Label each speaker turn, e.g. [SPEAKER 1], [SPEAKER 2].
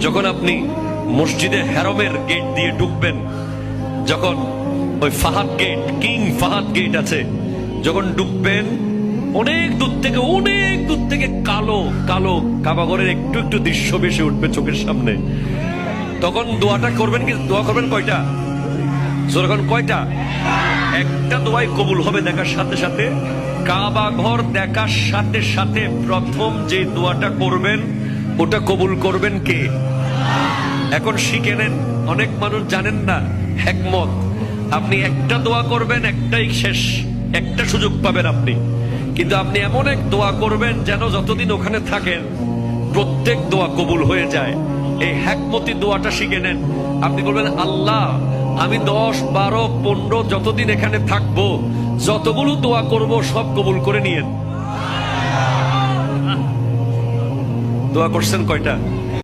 [SPEAKER 1] যখন আপনি মসজিদে হেরমের গেট দিয়ে ঢুকবেন, যখন ওই Fahad gate, king Fahad gate আছে, যখন ঢুকবেন অনেক দূর থেকে কালো কালো কাবাঘরের একটু একটু দৃশ্য ভেসে উঠবে চোখের সামনে। তখন দোয়াটা করবেন, কি দোয়া করবেন কয়টা? যখন কয়টা? একটা দোয়াই কবুল হবে দেখার সাথে সাথে। কাবা ঘর দেখার সাথে সাথে প্রথম যে দোয়াটা করবেন ওটা কবুল করবেন কে? এখন শিখে নেন, অনেক মানুষ জানেন না হিকমত। আপনি একটা দোয়া করবেন, একটাই শেষ, একটা সুযোগ পাবেন আপনি, কিন্তু আপনি এমন এক দোয়া করবেন যেন যতদিন ওখানে থাকেন প্রত্যেক দোয়া কবুল হয়ে যায়। এই হিকমতি দোয়াটা শিখে নেন। আপনি বলবেন, আল্লাহ আমি 10, 12, 15 যতদিন এখানে থাকবো যতগুলো দোয়া করব সব কবুল করে নিয়েন। দোয়া করছেন কয়টা?